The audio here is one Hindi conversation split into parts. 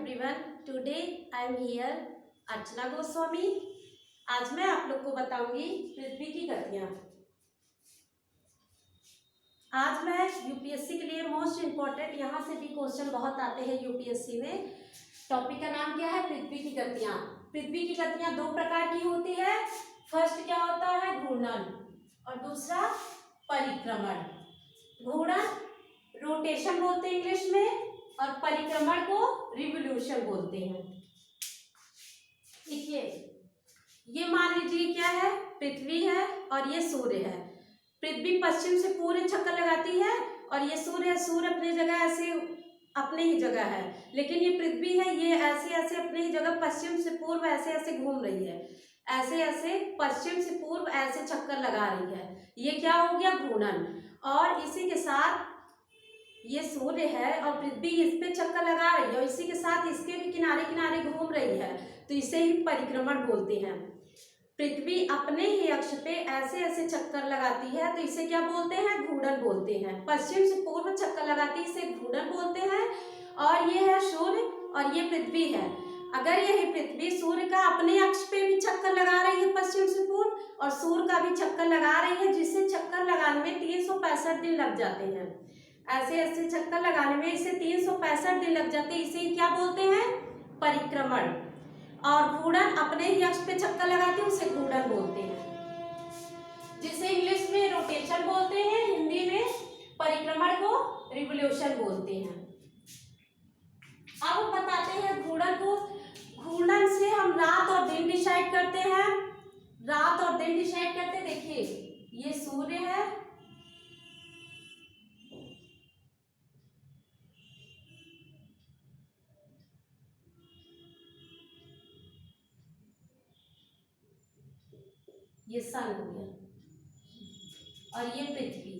everyone. Today I am here, अर्चना गोस्वामी. आज मैं आप लोग को बताऊंगी पृथ्वी की गतियां. आज मैं यूपीएससी के लिए मोस्ट इम्पोर्टेंट, यहाँ से भी क्वेश्चन बहुत आते हैं यूपीएससी में. टॉपिक का नाम क्या है? पृथ्वी की गतियां. पृथ्वी की गतियां दो प्रकार की होती है. फर्स्ट क्या होता है? घूर्णन, और दूसरा परिक्रमण. घूर्णन रोटेशन बोलते हैं इंग्लिश में, और परिक्रमण को रिवोल्यूशन बोलते हैं. देखिए, ये मान लीजिए क्या है? पृथ्वी है और ये सूर्य है. पृथ्वी पश्चिम से पूरे चक्कर लगाती है और ये सूर्य है. सूर्य अपनी जगह ऐसे अपने ही जगह है, लेकिन ये पृथ्वी है, ये ऐसे ऐसे अपने ही जगह पश्चिम से पूर्व ऐसे ऐसे घूम रही है. ऐसे ऐसे पश्चिम से पूर्व ऐसे चक्कर लगा रही है. ये क्या हो गया? घूर्णन. और इसी के साथ ये सूर्य है और पृथ्वी इस पे चक्कर लगा रही है और इसी के साथ इसके भी किनारे किनारे घूम रही है, तो इसे ही परिक्रमण बोलते हैं. पृथ्वी अपने ही अक्ष पे ऐसे ऐसे चक्कर लगाती है, तो इसे क्या बोलते हैं? घूर्णन बोलते हैं. पश्चिम से पूर्व चक्कर लगाती है, इसे घूर्णन बोलते हैं. और ये है सूर्य और ये पृथ्वी है. अगर यही पृथ्वी सूर्य का अपने अक्ष पे भी चक्कर लगा रही है पश्चिम से पूर्व, और सूर्य का भी चक्कर लगा रही है, जिससे चक्कर लगाने में 365 दिन लग जाते हैं. ऐसे ऐसे चक्कर लगाने में इसे 365 दिन लग जाते हैं. इसे क्या बोलते हैं? परिक्रमण. और घूर्णन अपने ही अक्ष पे चक्कर लगाते हैं, उसे घूर्णन बोलते हैं, जिसे इंग्लिश में रोटेशन बोलते हैं, हिंदी में परिक्रमण को रिवोल्यूशन बोलते हैं. अब बताते हैं घूर्णन को. घूर्णन से हम रात और दिन डिसाइड करते हैं. रात और दिन डिसाइड करते हैं. देखिए, ये सूर्य है, ये सन हो गया, और ये पृथ्वी.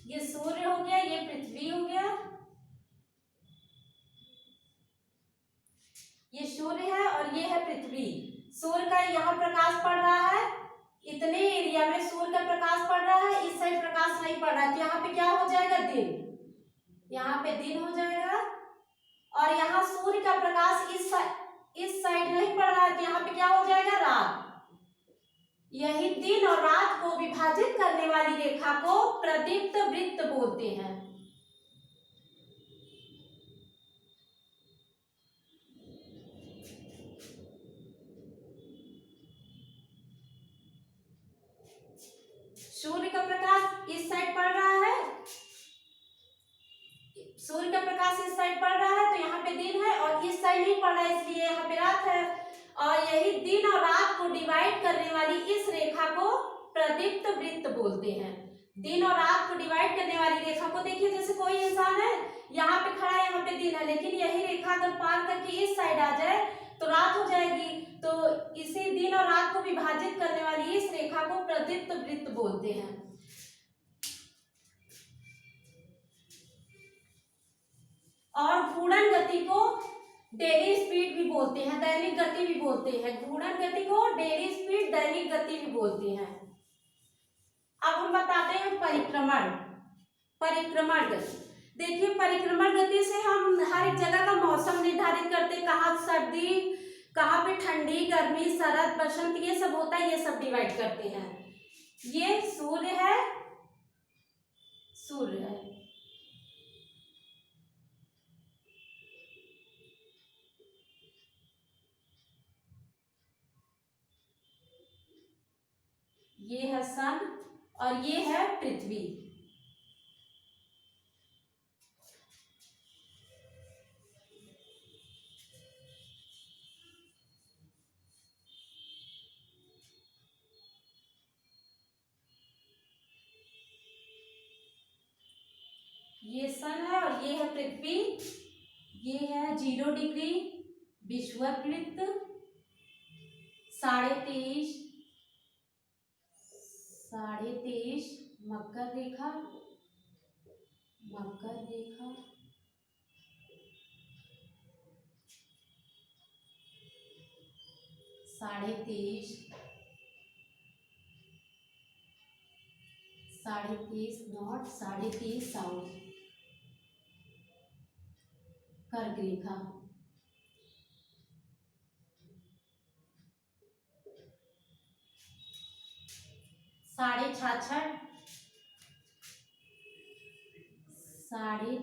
ये सूर्य हो गया, ये पृथ्वी हो गया. ये सूर्य है और ये है पृथ्वी. सूर्य का यहाँ प्रकाश पड़ रहा है, इतने एरिया में सूर्य का प्रकाश पड़ रहा है, इस साइड प्रकाश नहीं पड़ रहा है, तो यहाँ पे क्या हो जाएगा? दिन. यहाँ पे दिन हो जाएगा. और यहाँ सूर्य का प्रकाश इस साइड नहीं पड़ रहा है, तो यहाँ पे क्या हो जाएगा? रात. यही दिन और रात को विभाजित करने वाली रेखा को प्रदीप्त वृत्त बोलते हैं. सूर्य का प्रकाश इस साइड पड़ रहा है, सूर्य का प्रकाश इस साइड पड़ रहा है, तो यहाँ पे दिन है, और इस साइड नहीं पड़ रहा है, इसलिए यहाँ पे रात है. और यही दिन और रात को डिवाइड करने वाली इस रेखा को प्रदीप्त वृत्त बोलते हैं. दिन और रात को डिवाइड करने वाली रेखा को, देखिए जैसे कोई इंसान है, यहाँ पे खड़ा है, यहाँ पे दिन है, लेकिन यही रेखा अगर पार करके इस साइड आ जाए तो रात हो जाएगी. तो इसी दिन और रात को विभाजित करने वाली इस रेखा को प्रदीप्त वृत्त बोलते हैं. और घूर्णन गति को डेली स्पीड भी बोलते हैं, दैनिक गति भी बोलते हैं. घूर्णन गति को डेली स्पीड, दैनिक गति भी बोलते हैं. अब हम बताते हैं परिक्रमण. परिक्रमण गति. देखिए, परिक्रमण गति से हम हर एक जगह का मौसम निर्धारित करते हैं. कहाँ सर्दी, कहाँ पे ठंडी, गर्मी, शरद, बसंत, ये सब होता है, ये सब डिवाइड करते हैं. ये सूर्य है, सूर्य है, ये है सन, और ये है पृथ्वी. ये सन है और ये है पृथ्वी. ये है 0 डिग्री विषुववृत्त, 23.5 मकर रेखा, मकर रेखा, 23.5 23.5 नॉर्थ, 23.5 साउथ, कर्क रेखा। साढ़े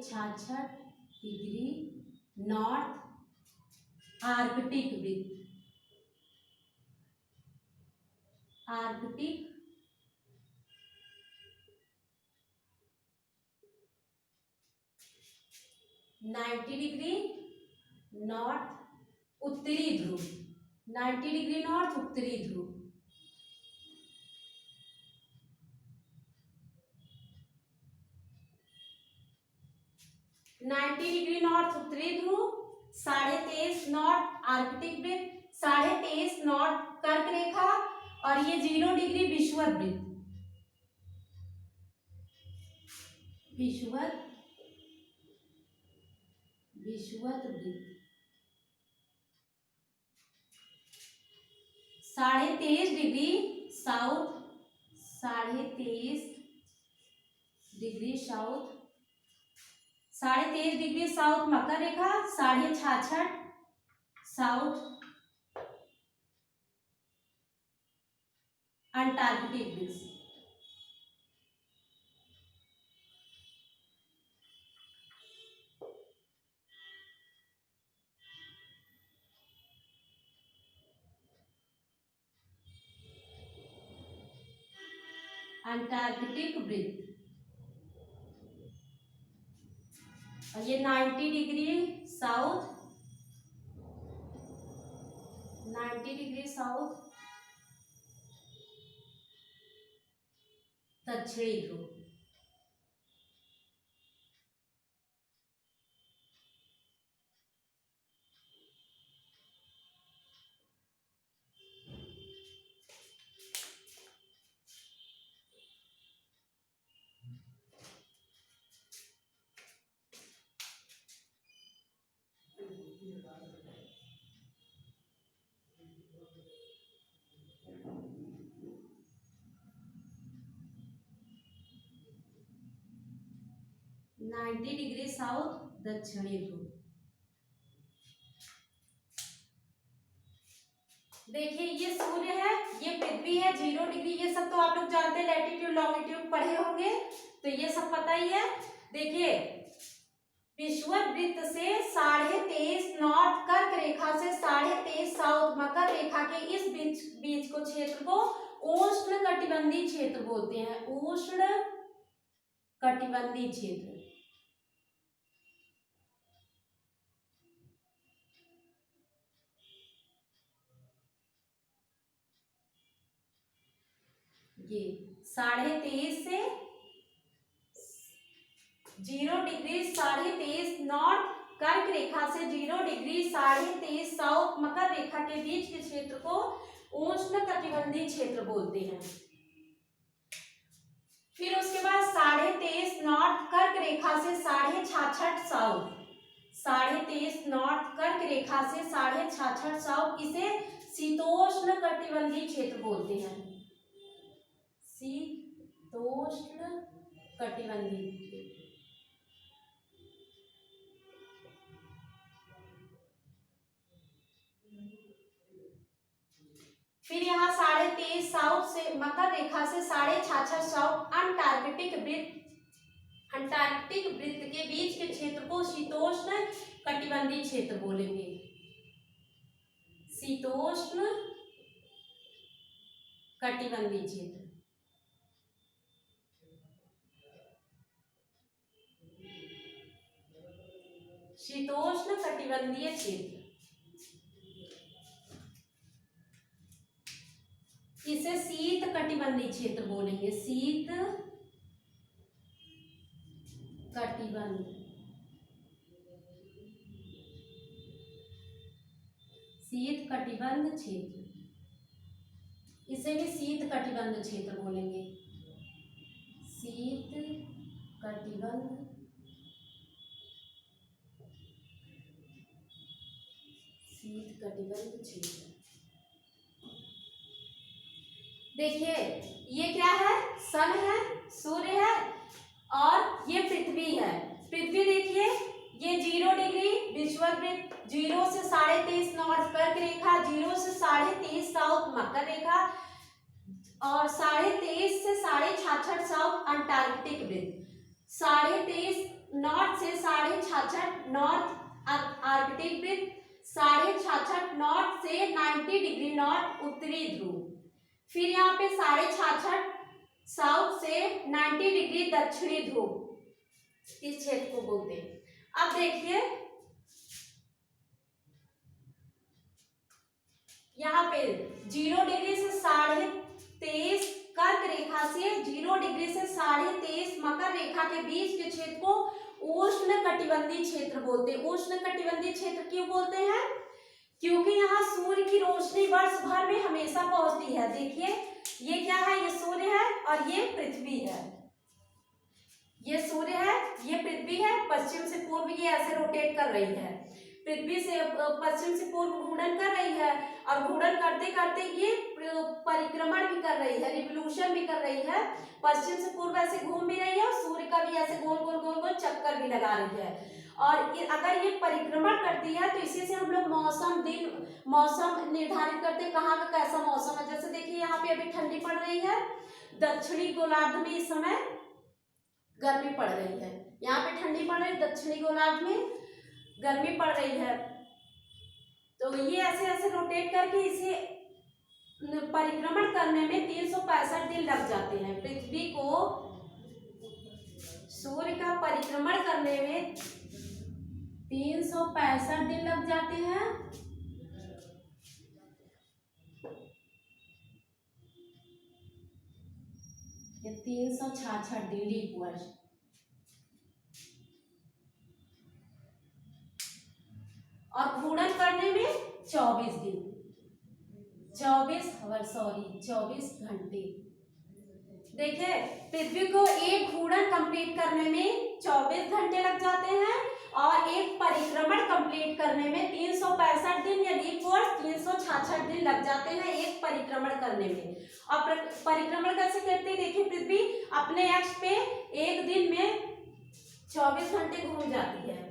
छाछठ डिग्री नॉर्थ, आर्कटिक वृत्त, आर्कटिक 90 डिग्री नॉर्थ, उत्तरी ध्रुव, 90 डिग्री नॉर्थ, उत्तरी ध्रुव। 90 डिग्री नॉर्थ, उत्तरी ध्रुव, 23.5 नॉर्थ, आर्कटिक वृत्त, 23.5 नॉर्थ, कर्क रेखा, और ये 0 डिग्री विषुवत वृत्त, विषुवत वृत्त, 23.5 degree south, 23.5 degree south, 23.5 degree south मकर रेखा, 66.5 साउथ अंटार्कटिक वृत्त। अंटार्कटिक वृत्त, और ये 90 डिग्री साउथ, 90 डिग्री साउथ दक्षिणी ध्रुव। नाइन्टी डिग्री साउथ दक्षिणी ध्रुव। देखिए ये सूर्य है, ये पृथ्वी है, 0 डिग्री, ये सब तो आप लोग जानते हैं, लैटिट्यूड लॉन्गिट्यूड पढ़े होंगे तो ये सब पता ही है। देखिए विषुवत वृत्त से 23.5 नॉर्थ, कर्क रेखा से 23.5 साउथ, मकर रेखा के इस बीच को क्षेत्र को उष्ण कटिबंधीय क्षेत्र बोलते हैं, उष्ण कटिबंधीय क्षेत्र। ये 23.5 से 0 डिग्री 23.5 नॉर्थ, कर्क रेखा से 0 डिग्री 23.5 साउथ, मकर रेखा के बीच के क्षेत्र को उष्ण कटिबंधीय क्षेत्र बोलते हैं। फिर उसके बाद 23.5 नॉर्थ, कर्क रेखा से 66.5 साउथ, 23.5 नॉर्थ, कर्क रेखा से 66.5 साउथ, इसे शीतोष्ण कटिबंधीय क्षेत्र बोलते हैं, शीतोष्ण कटिबंधीय। फिर यहाँ 23.5 साउथ से मकर रेखा से 66.5 साउथ, अंटार्कटिक वृत्त, अंटार्कटिक वृत्त के बीच के क्षेत्र को शीतोष्ण कटिबंधीय क्षेत्र बोलेंगे, शीतोष्ण कटिबंधीय क्षेत्र। शीतोष्ण कटिबंधीय क्षेत्र, इसे शीत कटिबंधीय क्षेत्र बोलेंगे, शीत कटिबंध, शीत कटिबंध क्षेत्र, इसे भी शीत कटिबंध क्षेत्र बोलेंगे, शीत कटिबंध, शीत कटिबंध क्षेत्र। देखिए ये क्या है, सन है, सूर्य है और ये पृथ्वी है। पृथ्वी देखिए ये 0 डिग्री विषुववृत्त, 0 से 23.5 नॉर्थ कर्क रेखा, 0 से 23.5 साउथ मकर रेखा और 23.5 से 66.5 साउथ अंटार्कटिक वृत्त, 23.5 नॉर्थ से 66.5 नॉर्थ आर्कटिक वृत्त, 66.5 नॉर्थ से 90 डिग्री नॉर्थ उत्तरी ध्रुव, फिर यहाँ पे 66.5 साउथ से 90 डिग्री दक्षिणी ध्रुव, इस क्षेत्र को बोलते हैं। अब देखिए यहाँ पे 0 डिग्री से 23.5 कर्क रेखा से 0 डिग्री से 23.5 मकर रेखा के बीच के क्षेत्र को उष्ण कटिबंधीय क्षेत्र बोलते हैं। उष्ण कटिबंधीय क्षेत्र क्यों बोलते हैं? क्योंकि यहाँ सूर्य की रोशनी वर्ष भर में हमेशा पहुंचती है। देखिए ये क्या है, ये सूर्य है और ये पृथ्वी है। ये सूर्य है, ये पृथ्वी है, पश्चिम से पूर्व ये ऐसे रोटेट कर रही है, पृथ्वी से पश्चिम से पूर्व घूर्णन कर रही है और घूर्णन करते करते ये परिक्रमण भी कर रही है, रिवोल्यूशन भी कर रही है, पश्चिम से पूर्व ऐसे घूम भी रही है और सूर्य का भी ऐसे गोल गोल गोल गोल चक्कर भी लगा रही है। और अगर ये परिक्रमण करती है तो इसी से हम लोग मौसम निर्धारित करते हैं, कहाँ का कैसा मौसम है। जैसे देखिए यहाँ पे अभी ठंडी पड़ रही है, दक्षिणी गोलार्ध में इस समय गर्मी पड़ रही है, यहाँ पे ठंडी पड़ रही है, दक्षिणी गोलार्ध में गर्मी पड़ रही है। तो ये ऐसे ऐसे रोटेट करके इसे परिक्रमण करने में 365 दिन लग जाते हैं। पृथ्वी को सूर्य का परिक्रमण करने में 365 दिन लग जाते हैं। ये 366 दिन लीप वर्ष। और घूर्णन करने में 24 दिन, 24 घंटे। देखिए पृथ्वी को एक घूर्णन कंप्लीट करने में 24 घंटे लग जाते हैं और एक परिक्रमण कंप्लीट करने में 365 दिन या लीप वर्ष 366 दिन लग जाते हैं एक परिक्रमण करने में। और परिक्रमण कैसे करते हैं? देखिए पृथ्वी अपने अक्ष पे एक दिन में 24 घंटे घूम जाती है।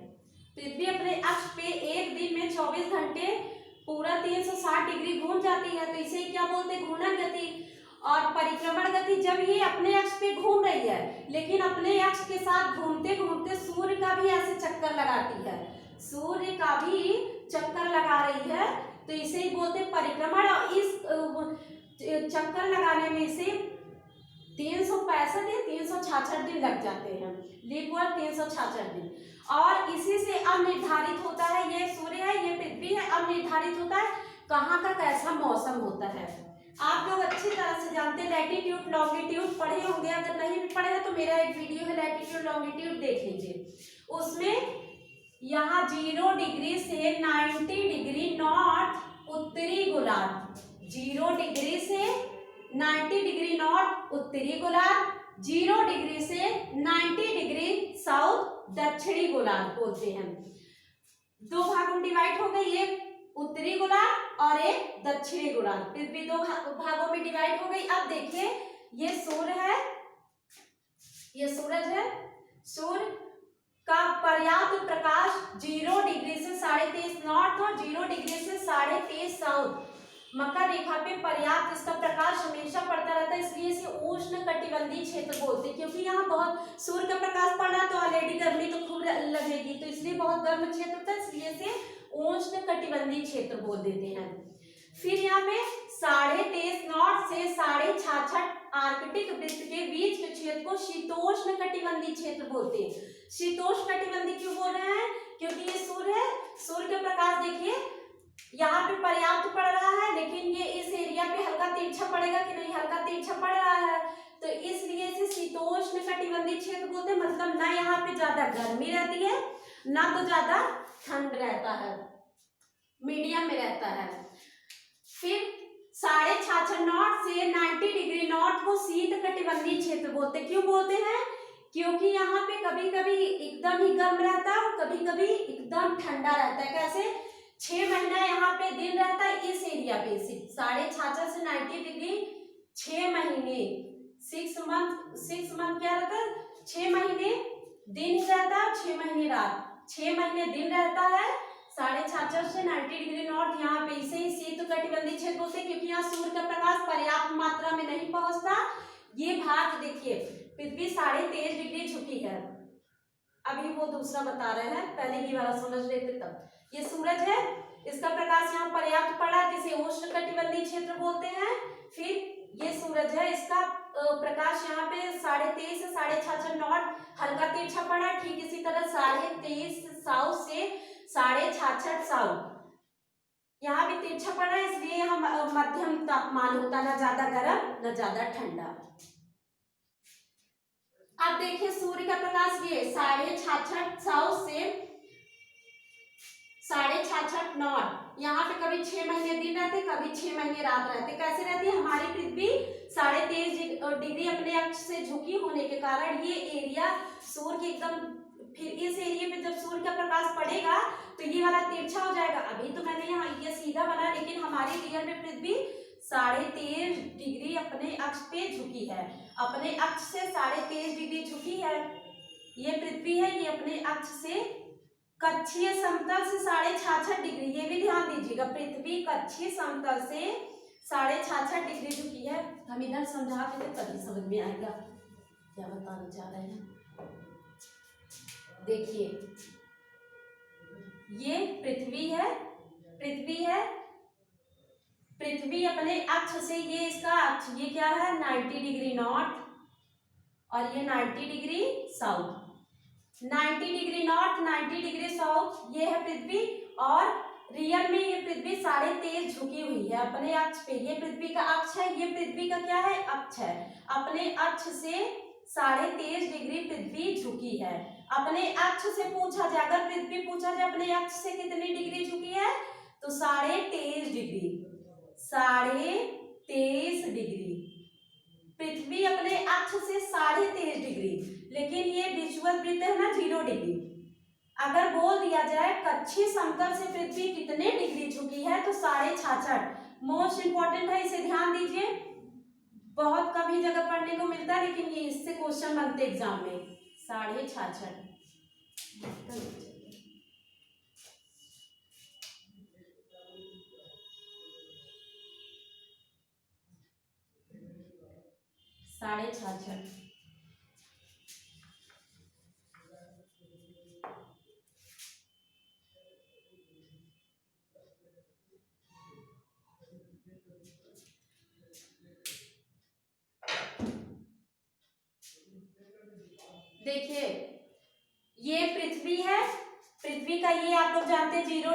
पृथ्वी अपने अक्ष पे एक दिन में 24 घंटे पूरा 360 डिग्री घूम जाती है, तो इसे क्या बोलते हैं? घूर्णन गति। और परिक्रमण गति जब ये अपने अक्ष पे घूम रही है, लेकिन अपने अक्ष के साथ घूमते घूमते सूर्य का भी ऐसे चक्कर लगाती है, सूर्य का भी चक्कर लगा रही है, तो इसे ही बोलते हैं परिक्रमण। और इस चक्कर लगाने में से 365 या 366 दिन लग जाते हैं, लीप वर्ष 366 दिन। और इसी से अब निर्धारित होता है, ये सूर्य है, ये पृथ्वी है, अब निर्धारित होता है कहाँ का कैसा मौसम होता है। आप लोग अच्छी तरह से जानते हैं, लैटिट्यूड लॉन्गिट्यूड पढ़े होंगे, अगर नहीं भी पढ़े तो मेरा एक वीडियो है लैटिट्यूड लॉन्गिट्यूड देख लीजिए। उसमें यहाँ 0 डिग्री से 90 डिग्री नॉर्थ उत्तरी गोलार्ध, 0 डिग्री से 90 डिग्री नॉर्थ उत्तरी गोलार्ध, 0 डिग्री से 90 डिग्री साउथ दक्षिणी गोलार्ध बोलते हैं। दो भागों में डिवाइड हो गई, एक उत्तरी गोलार्ध और एक दक्षिणी गोलार्ध, पृथ्वी दो भागों में डिवाइड हो गई। अब देखिए ये सूर्य है, ये सूरज है, सूर्य का पर्याप्त प्रकाश 0 डिग्री से 23.5 नॉर्थ और 0 डिग्री से 23.5 साउथ मकर रेखा पे पर्याप्त इसका प्रकाश हमेशा पड़ता रहता है, इसलिए इसे उष्ण कटिबंधीय क्षेत्र बोलते हैं। क्योंकि यहाँ बहुत सूर्य का प्रकाश पड़ रहा तो ऑलरेडी गर्मी तो खूब लगेगी, तो इसलिए बहुत गर्म क्षेत्र होता है, इसलिए इसे उष्ण कटिबंधीय क्षेत्र बोल देते हैं। फिर यहाँ पे 23.5 नॉर्थ से 66.5 आर्कटिक वृत्त के बीच के क्षेत्र को शीतोष्ण कटिबंधीय क्षेत्र बोलते हैं। शीतोष्ण कटिबंधीय क्यों बोल रहे हैं? क्योंकि ये सूर्य है, सूर्य का प्रकाश देखिए यहाँ पे पर्याप्त पड़ रहा है, लेकिन ये इस एरिया पे हल्का तिरछा पड़ेगा कि नहीं, हल्का तिरछा पड़ रहा है, तो इसलिए इसे शीतोष्ण कटिबंधीय क्षेत्र बोलते हैं। मतलब ना यहाँ पे ज्यादा गर्मी रहती है ना तो ज्यादा ठंड रहता है, मीडियम में रहता है। फिर 66.5 नॉर्थ से 90 डिग्री नॉर्थ को शीत कटिबंधीय क्षेत्र बोलते हैं। क्यों बोलते हैं? क्योंकि यहाँ पे कभी कभी एकदम ही गर्म रहता है और कभी कभी एकदम ठंडा रहता है। कैसे? 6 महीना यहाँ पे दिन रहता है इस एरिया पे, 66.5 से 90 डिग्री 6 महीने, 6 मंथ क्या रहता है, 6 महीने दिन ही रहता है, 6 महीने रात, 6 महीने दिन रहता है 66.5 से 90 डिग्री नॉर्थ। यहाँ पे इसे ही शीतकटिबंधीय क्षेत्र बोलते हैं, क्योंकि यहाँ सूर्य का प्रकाश पर्याप्त मात्रा में नहीं पहुंचता। ये भाग देखिए, पृथ्वी 23.5 डिग्री झुकी है। अभी वो दूसरा बता रहे हैं, पहले ये वाला समझ लेते तब। ये सूरज है, इसका प्रकाश यहाँ पर्याप्त पड़ा, जिसे उष्णकटिबंधीय क्षेत्र बोलते हैं। फिर ये सूरज है, इसका प्रकाश यहाँ पे 23.5 से 66.5 नॉर्थ हल्का तिरछा पड़ा। ठीक इसी तरह 23.5 साउथ से 66.5 साउथ यहाँ भी तिरछा पड़ा, इसलिए हम मध्यम तापमान होता, ना ज्यादा गर्म ना ज्यादा ठंडा। अब देखिए सूर्य का प्रकाश ये 66.5 साउथ से 66.5 नॉर्थ, यहाँ पे कभी 6 महीने दिन रहते, कभी 6 महीने रात रहते। कैसे रहती है हमारी पृथ्वी 23.5 डिग्री अपने अक्ष से झुकी होने के कारण ये एरिया सूर्य के एकदम, फिर इस एरिया पे जब सूर्य का प्रकाश पड़ेगा तो ये वाला तिरछा हो जाएगा। अभी तो मैंने यहाँ ये सीधा बना, लेकिन हमारी रियल में पृथ्वी 23.5 डिग्री अपने अक्ष पे झुकी है, अपने अक्ष से 23.5 डिग्री झुकी है। ये पृथ्वी है, ये अपने अक्ष से कक्षीय समतल से 66.5 डिग्री, ये भी ध्यान दीजिएगा, पृथ्वी कक्षीय समतल से 66.5 डिग्री झुकी है। हम इधर समझा के तभी समझ में आएगा क्या बताना चाह रहे हैं। देखिए ये पृथ्वी है, पृथ्वी अपने अक्ष से, ये इसका अक्ष, ये क्या है 90 डिग्री नॉर्थ और ये 90 degree south, 90 degree north 90 degree south, ये है पृथ्वी। और रियल में ये पृथ्वी 23.5 झुकी हुई है अपने अक्ष पे। ये पृथ्वी का अक्ष है, ये पृथ्वी का क्या है, अक्ष है। अपने अक्ष से 23.5 डिग्री पृथ्वी झुकी है। अपने अक्ष से पूछा जाए, अगर पृथ्वी पूछा जाए अपने अक्ष से कितनी डिग्री झुकी है, तो 23.5 डिग्री, 23.5 डिग्री पृथ्वी अपने अक्ष से 23.5 डिग्री। लेकिन ये विषुवत वृत्त है ना 0 डिग्री। अगर बोल दिया जाए कक्षीय समतल से पृथ्वी कितने डिग्री झुकी है, तो 66.5। मोस्ट इंपॉर्टेंट है, इसे ध्यान दीजिए, बहुत कम ही जगह पढ़ने को मिलता है, लेकिन ये इससे क्वेश्चन बनते एग्जाम में। 66.5 66.5। देखिए ये पृथ्वी है, पृथ्वी का ये आप लोग जानते हैं 0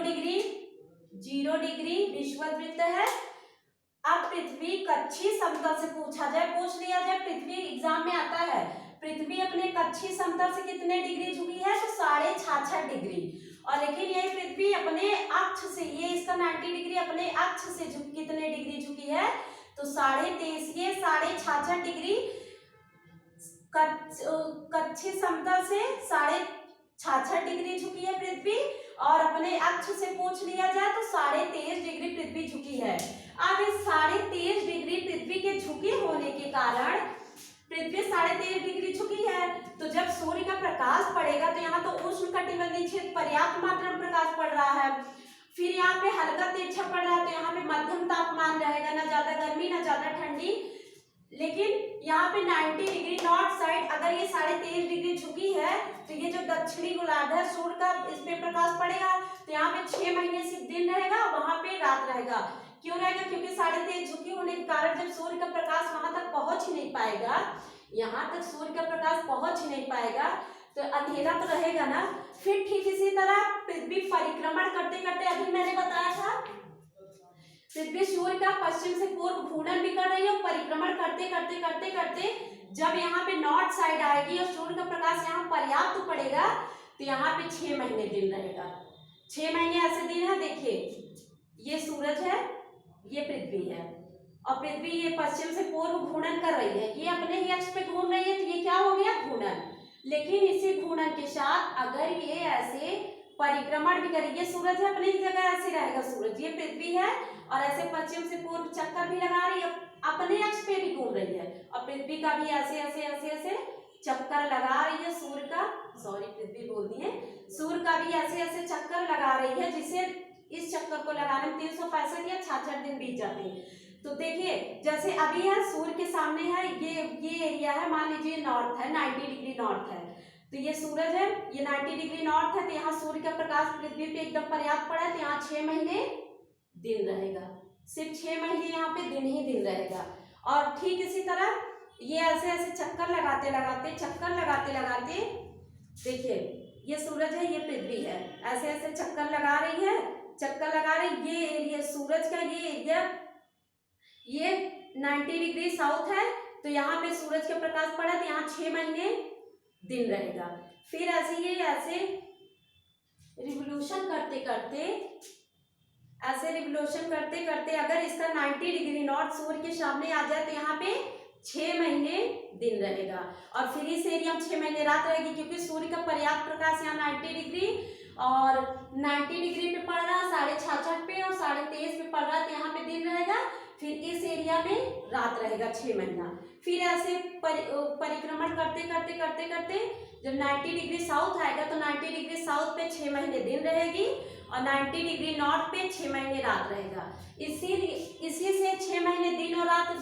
डिग्री विषुवत वृत्त है। अब पृथ्वी कक्षीय समतल से पूछा जाए, पूछ लिया जाए, पृथ्वी एग्जाम में आता है, पृथ्वी अपने कक्षीय समतल से कितने डिग्री झुकी है, तो 66.5 डिग्री। और लेकिन ये पृथ्वी अपने अक्ष से, ये इसका 90 डिग्री अपने अक्ष से कितने डिग्री झुकी है, तो 23.5, ये 66.5 डिग्री कक्षीय समतल से 66.5 डिग्री झुकी है पृथ्वी। और अपने अक्ष से पूछ लिया जाए तो 23.5 डिग्री पृथ्वी झुकी है। अब इस 23.5 डिग्री पृथ्वी के झुके होने के कारण, पृथ्वी 23.5 डिग्री झुकी है, तो जब सूर्य का प्रकाश पड़ेगा तो यहाँ तो उष्णकटिबंधीय क्षेत्र पर्याप्त मात्रा में प्रकाश पड़ रहा है, फिर यहाँ पे हल्का तिरछा पड़ रहा है, तो यहाँ पे मध्यम तापमान रहेगा, ना ज्यादा गर्मी ना ज्यादा ठंडी। लेकिन यहाँ पे 90 डिग्री नॉर्थ साइड अगर ये 23.5 डिग्री झुकी है, तो ये जो दक्षिणी गोलार्ध है सूर्य का, इस पे प्रकाश पड़ेगा, तो यहाँ पे 6 महीने सिर्फ दिन रहेगा, वहां पे रात रहेगा। क्यों रहेगा, क्योंकि 23.5 झुकी होने के कारण जब सूर्य का प्रकाश वहां तक पहुंच ही नहीं पाएगा, यहाँ तक सूर्य का प्रकाश पहुंच ही नहीं पाएगा, तो अंधेरा तो रहेगा ना। फिर ठीक इसी तरह पृथ्वी परिक्रमण करते करते, अभी मैंने बताया था पृथ्वी सूर्य का पश्चिम से पूर्व घूर्णन भी कर रही है, परिक्रमण करते करते करते करते जब यहाँ पे नॉर्थ साइड आएगी और सूर्य का प्रकाश यहाँ पर्याप्त पड़ेगा, तो यहाँ पे 6 महीने दिन रहेगा। 6 महीने ऐसे दिन है, देखिए ये सूरज है, ये पृथ्वी है, और पृथ्वी ये पश्चिम से पूर्व घूर्णन कर रही है, ये अपने ही अक्ष पे घूम रही है, तो ये क्या हो गया, घूर्णन। लेकिन इसी घूर्णन के साथ अगर ये ऐसे परिक्रमण भी करेगी, सूरज है अपनी जगह ऐसे रहेगा सूरज, ये पृथ्वी है और ऐसे पश्चिम से पूर्व चक्कर भी लगा रही है, अपने अक्ष पे भी घूम रही है, और पृथ्वी का भी ऐसे ऐसे ऐसे ऐसे चक्कर लगा रही है। सूर्य का, सॉरी पृथ्वी बोल दी है, सूर्य का भी ऐसे ऐसे चक्कर लगा रही है, जिसे इस चक्कर को लगाने में 365 या 66 दिन बीत जाते हैं। तो देखिए जैसे अभी है सूर्य के सामने है, ये एरिया है, मान लीजिए नॉर्थ है, 90 डिग्री नॉर्थ है, तो ये सूरज है, ये 90 डिग्री नॉर्थ है, तो यहाँ सूर्य का प्रकाश पृथ्वी पे एकदम पर्याप्त पड़ा है, तो यहाँ 6 महीने दिन रहेगा, सिर्फ 6 महीने यहाँ पे दिन ही दिन रहेगा। और ठीक इसी तरह ये ऐसे ऐसे चक्कर लगाते लगाते देखिए ये सूरज है, ये पृथ्वी है, ऐसे ऐसे चक्कर लगा रही है, चक्कर लगा रही, ये एरिया सूरज का, ये एरिया ये 90 डिग्री साउथ है, तो यहाँ पे सूरज का प्रकाश पड़ा, तो यहाँ 6 महीने दिन रहेगा। फिर ऐसे ये ऐसे रिवोल्यूशन करते करते अगर इसका 90 डिग्री नॉर्थ सूर्य के सामने आ जाए, तो यहाँ पे 6 महीने दिन रहेगा, और फिर इस एरिया में 6 महीने रात रहेगी, क्योंकि सूर्य का पर्याप्त प्रकाश यहाँ 90 डिग्री और 90 डिग्री पे पड़ रहा है, 66.5 पे और 23.5 पे पड़ रहा है, तो यहाँ पे दिन रहेगा। फिर इस एरिया में रात रहेगा 6 महीना। फिर ऐसे परिक्रमण करते जब 90 डिग्री साउथ आएगा, तो 90 डिग्री साउथ पे 6 महीने दिन रहेगी, और 90 डिग्री नॉर्थ पे 6 महीने रात रहेगा। इसी से 6 महीने दिन और रात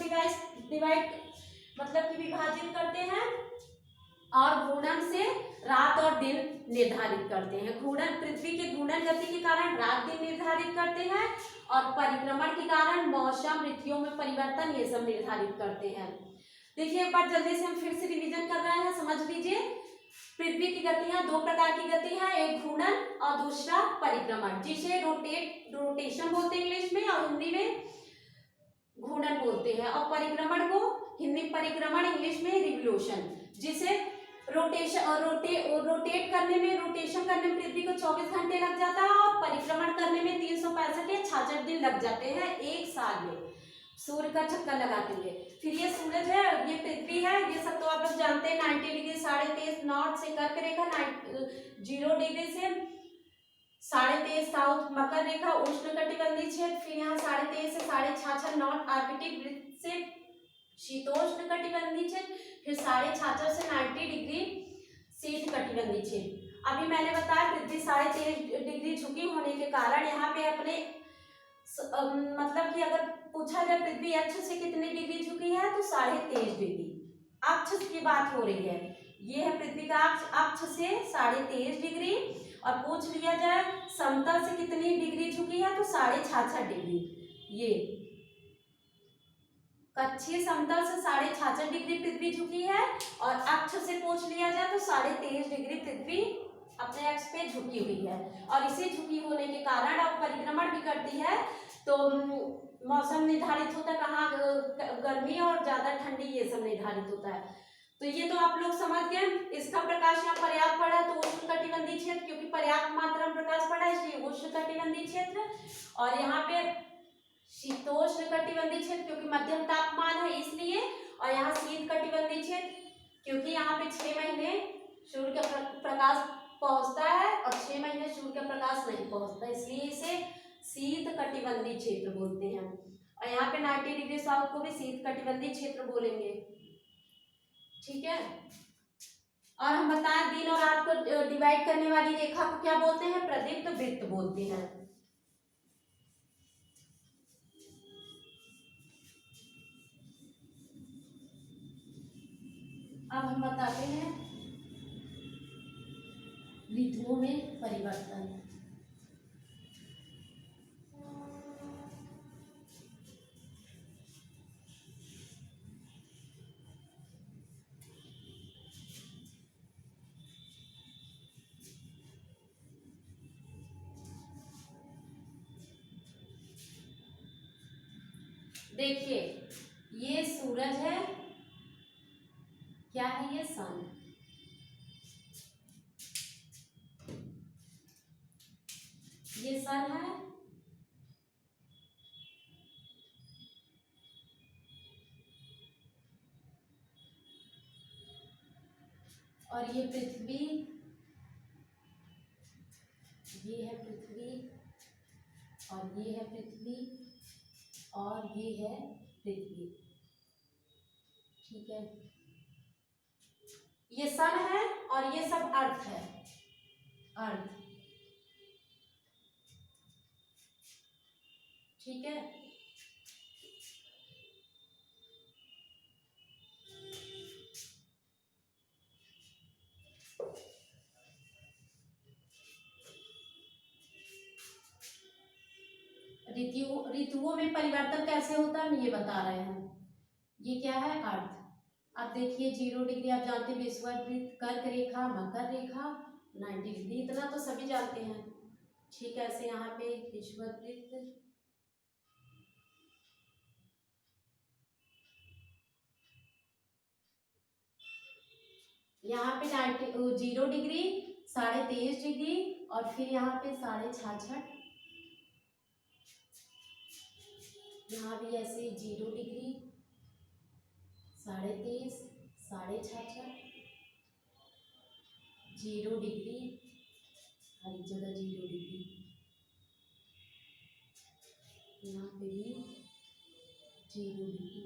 डिवाइड मतलब कि विभाजित करते हैं, और घूर्णन से रात और दिन निर्धारित करते हैं। घूर्णन पृथ्वी के घूर्णन गति के कारण रात दिन निर्धारित करते हैं, और परिक्रमण के कारण मौसम ऋतुओं में परिवर्तन ये सब निर्धारित करते हैं। देखिए एक बार जल्दी से हम फिर से रिवीजन कर रहे हैं, समझ लीजिए। पृथ्वी की गतियां 2 प्रकार की गति है, एक घूर्णन और दूसरा परिक्रमण, जिसे रोटेशन बोलते हैं इंग्लिश में, और हिंदी में घूर्णन बोलते हैं। और परिक्रमण को हिंदी परिक्रमण, इंग्लिश में रिवोल्यूशन, जिसे रोटेट करने में, रोटेशन करने में पृथ्वी को 24 घंटे लग जाता है, और परिक्रमण करने में 365 या 66 दिन लग जाते हैं एक साल में, सूर्य का चक्कर लगाते हुए। फिर ये सूरज है, ये पृथ्वी है, ये सब तो आप लोग जानते हैं। 90 डिग्री 23.5 नॉर्थ से कर्क रेखा, 0 डिग्री से 23.5 साउथ मकर रेखा उष्णकटिबंधीय क्षेत्र, फिर यहाँ 23.5 से 66.5 नॉर्थ आर्कटिक वृत्त से शीतोष्ण कटिबंधीय क्षेत्र, फिर 66.5 से 90 डिग्री शीत कटिबंधीय क्षेत्र। अभी मैंने बताया पृथ्वी 23.5 डिग्री झुकी होने के कारण यहाँ पे अपने मतलब कि अगर पूछा जाए पृथ्वी अक्ष से कितने डिग्री झुकी है, तो 23.5 डिग्री अक्ष की बात हो रही है। ये है पृथ्वी का अक्ष से 23.5 डिग्री, और पूछ लिया जाए समतल से कितनी डिग्री झुकी है, तो 66.5 डिग्री। ये कक्षीय समतल से 66.5 डिग्री पृथ्वी झुकी है, और अक्ष से पूछ लिया जाए तो 23.5 डिग्री पृथ्वी अपने अक्ष पे झुकी हुई है। और इसे झुकी होने के कारण अब परिक्रमण भी करती है, तो मौसम निर्धारित होता है, कहाँ गर्मी और ज्यादा ठंडी, ये सब निर्धारित होता है। तो ये तो आप लोग समझ गए। इसका प्रकाश यहाँ पर्याप्त पड़ा तो उष्णकटिबंधीय क्षेत्र, क्योंकि पर्याप्त मात्रा में प्रकाश पड़ा इसलिए उष्णकटिबंधीय क्षेत्र, और यहाँ पे शीतोष्ण कटिबंधीय क्षेत्र क्योंकि मध्यम तापमान है इसलिए, और यहाँ शीत कटिबंधीय क्षेत्र क्योंकि यहाँ पे 6 महीने सूर्य का प्रकाश पहुंचता है और 6 महीने सूर्य का प्रकाश नहीं पहुंचता, इसलिए इसे शीत कटिबंधीय क्षेत्र बोलते हैं। और यहाँ पे 90 डिग्री साउथ को भी शीत कटिबंधीय क्षेत्र बोलेंगे, ठीक है। और हम बताएं दिन और रात को डिवाइड करने वाली रेखा को क्या बोलते हैं, प्रदीप्त वृत्त बोलते हैं। अब हम बताते हैं ऋतुओं में परिवर्तन। देखिए ये सूरज है, क्या है ये सन, ये सन है, और ये पृथ्वी, ये है पृथ्वी, और ये है पृथ्वी, और ये है पृथ्वी। ठीक है, ये सन है और ये सब अर्थ है, अर्थ। ठीक है, ऋतुओं में परिवर्तन कैसे होता है हम ये बता रहे हैं। ये क्या है, अर्थ। अब देखिए 0 डिग्री आप जानते हैं विषुववृत्त, कर्क रेखा, मकर रेखा, 90 डिग्री, इतना तो सभी जानते हैं। ठीक है, ऐसे यहाँ पे विषुववृत्त, यहाँ पे 0 डिग्री, 23.5 डिग्री, और फिर यहाँ पे 66.5, यहाँ भी ऐसे 0 डिग्री, 23.5, 66.5, 0 डिग्री, हर एक जगह 0 डिग्री, यहाँ पे भी 0 डिग्री।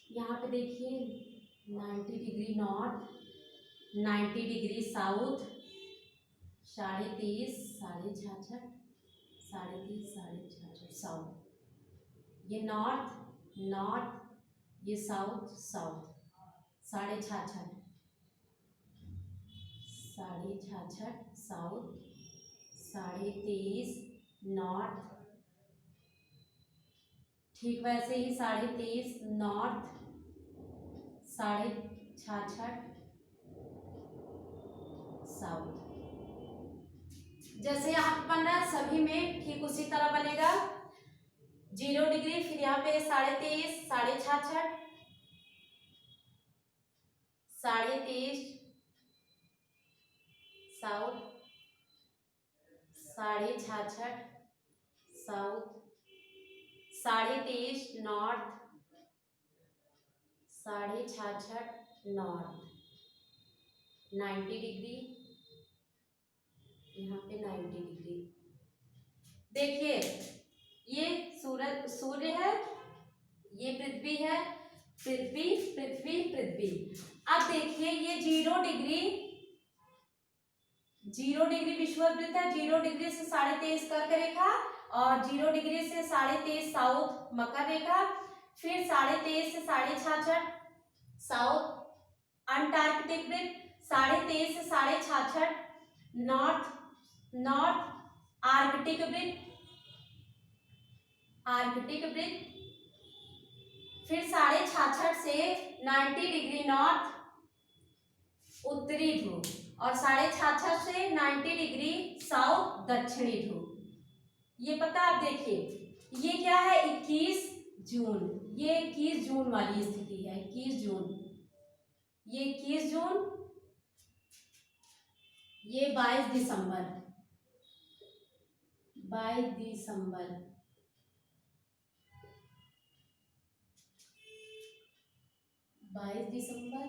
यहाँ पे देखिए 90 degree north, 90 degree south, 33.5, 66.5, 33.5, 66.5 south. ये नॉर्थ नॉर्थ, ये साउथ साउथ, 66.5, 66.5 साउथ, 23.5 नॉर्थ। ठीक वैसे ही 23.5 नॉर्थ, 66.5 साउथ। जैसे यहाँ पे बन रहा है सभी में ठीक उसी तरह बनेगा। 0 डिग्री, फिर यहाँ पे 23.5, 66.5, 23.5 south, 66.5 south, 23.5 north, 66.5 north, 90 degree, यहाँ पे 90 डिग्री। देखिए ये सूर्य है, ये पृथ्वी है, पृथ्वी पृथ्वी पृथ्वी। अब देखिए ये 0 डिग्री, 0 डिग्री विषुववृत्त है, 0 डिग्री से 23.5 कर्क रेखा, और 0 डिग्री से 23.5 साउथ मकर रेखा, फिर 23.5 से 66.5 साउथ अंटार्कटिक वृत्त, 23.5 से 66.5 नॉर्थ नॉर्थ आर्कटिक वृत्त, आर्कटिक वृत्त, फिर 66.5 से 90 डिग्री नॉर्थ उत्तरी ध्रुव, और 66.5 से 90 डिग्री साउथ दक्षिणी ध्रुव। ये पता आप देखिए ये क्या है, 21 जून, ये 21 जून वाली स्थिति है, 21 जून, ये 21 जून, ये 22 दिसंबर, 22 दिसंबर, 22 दिसंबर,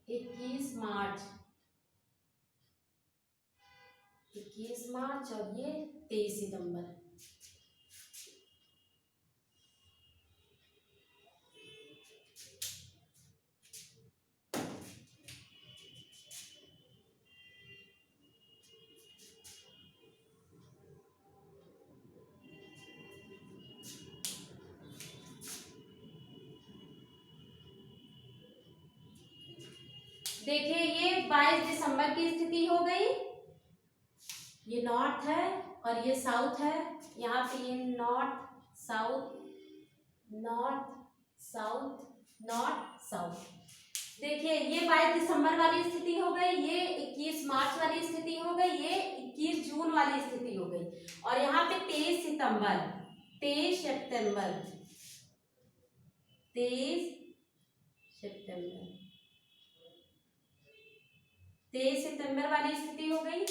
21 मार्च, 21 मार्च, और ये 23 सितंबर। देखिए ये 22 दिसंबर की स्थिति हो गई, ये नॉर्थ है और ये साउथ है, यहाँ पे ये north south, north south, north south. देखिए ये 22 दिसंबर वाली स्थिति हो गई, ये 21 मार्च वाली स्थिति हो गई, ये 21 जून वाली स्थिति हो गई, और यहाँ पे 23 सितंबर, 23 सितंबर, 23 सितंबर, 23 सितंबर वाली स्थिति हो गई।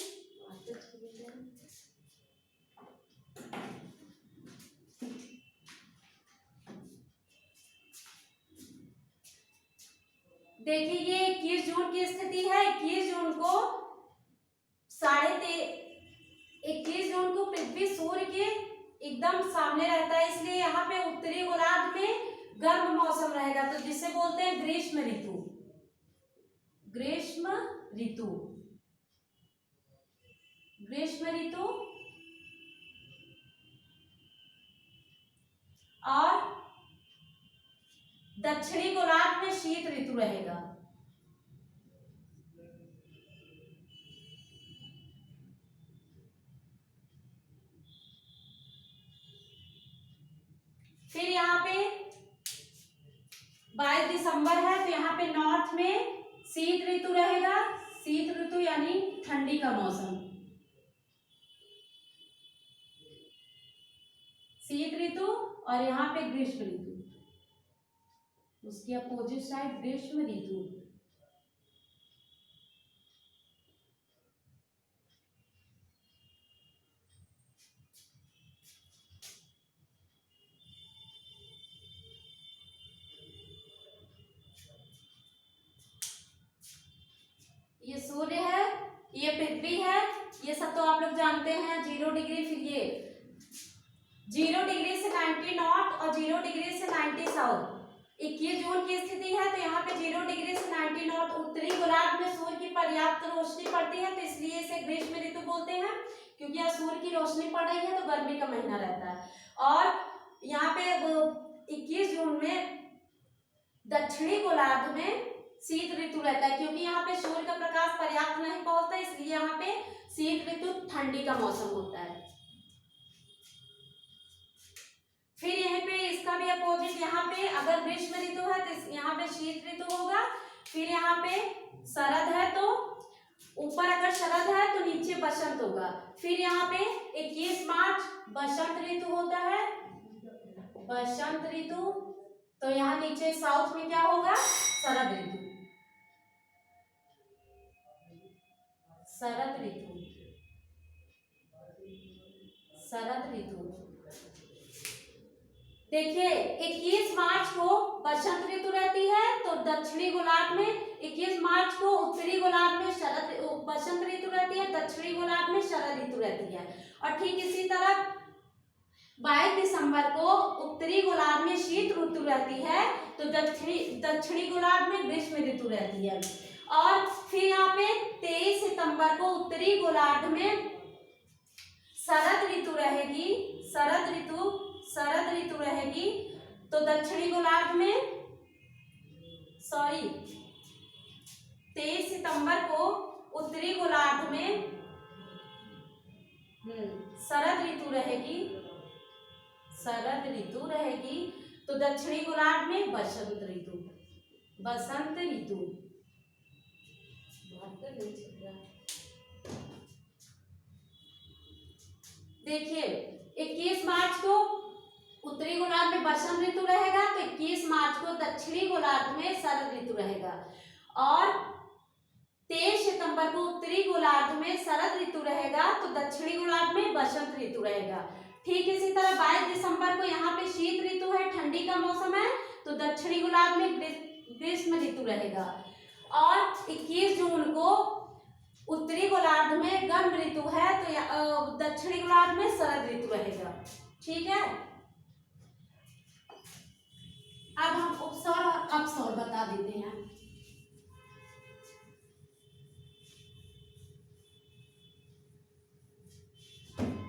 देखिए ये 21 जून की स्थिति है। 21 जून को 21 जून को पृथ्वी सूर्य के एकदम सामने रहता है, इसलिए यहाँ पे उत्तरी गोलार्ध में गर्म मौसम रहेगा, तो जिसे बोलते हैं ग्रीष्म ऋतु। ग्रीष्म ऋतु, ग्रीष्म ऋतु। और दक्षिणी गोलार्ध में शीत ऋतु रहेगा। फिर यहाँ पे 22 दिसंबर है, तो यहाँ पे नॉर्थ में शीत ऋतु रहेगा। शीत ऋतु यानी ठंडी का मौसम, शीत ऋतु। और यहाँ पे ग्रीष्म ऋतु, उसकी अपोजिट साइड ग्रीष्म ऋतु। ये सूर्य है, ये पृथ्वी है, ये सब तो आप लोग जानते हैं। 0 डिग्री, फिर ये 0 डिग्री से 90 नॉर्थ और 0 डिग्री से 90 साउथ। 21 जून की स्थिति है, तो यहाँ पे 0 डिग्री से 90 नॉर्थ उत्तरी गोलार्ध में सूर्य की पर्याप्त रोशनी पड़ती है, तो इसलिए इसे ग्रीष्म ऋतु बोलते हैं, क्योंकि यहाँ सूर्य की रोशनी पड़ रही है तो गर्मी का महीना रहता है। और यहाँ पे 21 जून में दक्षिणी गोलार्ध में शीत ऋतु रहता है, क्योंकि यहाँ पे सूर्य का प्रकाश पर्याप्त नहीं पहुंचता, इसलिए यहाँ पे शीत ऋतु ठंडी का मौसम होता है। फिर यहीं पे इसका भी अपोजिट, यहाँ पे अगर ग्रीष्म ऋतु है तो यहाँ पे शीत ऋतु होगा। फिर यहाँ पे शरद है, तो ऊपर अगर शरद है तो नीचे बसंत होगा। फिर यहाँ पे 21 मार्च बसंत ऋतु होता है, बसंत ऋतु। तो यहाँ नीचे साउथ में क्या होगा, शरद ऋतु, शरद ऋतु, शरद ऋतु। देखिए 21 मार्च को बसंत ऋतु रहती है, तो दक्षिणी गोलार्ध में 21 मार्च को उत्तरी गोलार्ध में बसंत ऋतु रहती है, दक्षिणी गोलार्ध में शरद ऋतु रहती है। और ठीक इसी तरह 22 दिसंबर को उत्तरी गोलार्ध में शीत ऋतु रहती है, तो दक्षिणी गोलार्ध में ग्रीष्म ऋतु रहती है। और फिर यहाँ पे 23 सितंबर को उत्तरी गोलार्ध में शरद ऋतु रहेगी, शरद ऋतु रहेगी। तो दक्षिणी गोलार्ध में 23 सितंबर को उत्तरी गोलार्ध में शरद ऋतु रहेगी, शरद ऋतु रहेगी। तो दक्षिणी गोलार्ध में बसंत ऋतु, बसंत ऋतु। देखिए 21 मार्च को उत्तरी गोलार्ध में बसंत ऋतु रहेगा, तो 21 मार्च को दक्षिणी गोलार्ध में शरद ऋतु रहेगा। और 23 सितंबर को उत्तरी गोलार्ध में शरद ऋतु रहेगा, तो दक्षिणी गोलार्ध में बसंत ऋतु रहेगा। ठीक इसी तरह 22 दिसंबर को यहाँ पे शीत ऋतु है, ठंडी का मौसम है, तो दक्षिणी गोलार्ध में ग्रीष्म ऋतु रहेगा। और 21 जून को उत्तरी गोलार्ध में गर्म ऋतु है, तो दक्षिणी गोलार्ध में शरद ऋतु रहेगा। ठीक है, अब हम उपसौर और अपसौर बता देते हैं।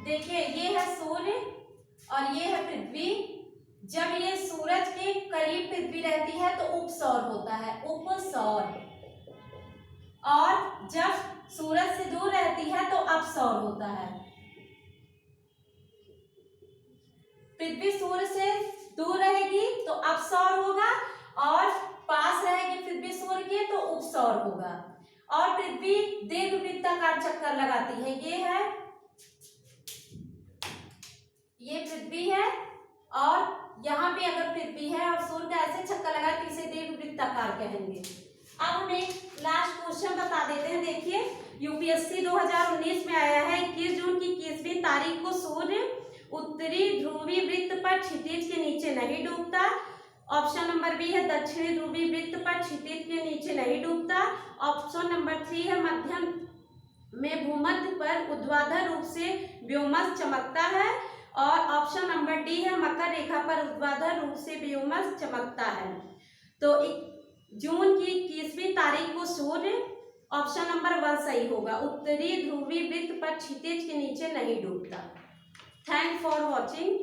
देखिए ये है सूर्य और ये है पृथ्वी। जब ये सूरज के करीब पृथ्वी रहती है तो उपसौर होता है, उपसौर। और जब सूरज से दूर रहती है तो अपसौर होता है। पृथ्वी सूर्य से दूर रहेगी तो अपसौर होगा, और पास रहेगी पृथ्वी सूर्य के तो उपसौर होगा। और पृथ्वी दीर्घवृत्ताकार चक्कर लगाती है। ये पृथ्वी है, और यहाँ पे अगर पृथ्वी है और सूर्य का ऐसे चक्कर लगा तो इसे दीर्घवृत्ताकार कहेंगे। अब हम एक लास्ट क्वेश्चन बता देते हैं। देखिए यूपीएससी 2019 में आया है, 21 जून की 21वीं तारीख को सूर्य उत्तरी ध्रुवीय वृत्त पर क्षितिज के नीचे नहीं डूबता, ऑप्शन नंबर बी है दक्षिणी ध्रुवीय वृत्त पर क्षितिज के नीचे नहीं डूबता। ऑप्शन नंबर 3 है मध्यम में भूमध्य पर ऊर्ध्वाधर रूप से व्योमस चमकता है। और ऑप्शन नंबर डी है मकर रेखा पर ऊर्ध्वाधर रूप से व्योमस चमकता है। तो जून की 21वीं तारीख को सूर्य, ऑप्शन नंबर 1 सही होगा, उत्तरी ध्रुवीय वृत्त पर क्षितिज के नीचे नहीं डूबता। Thank for watching.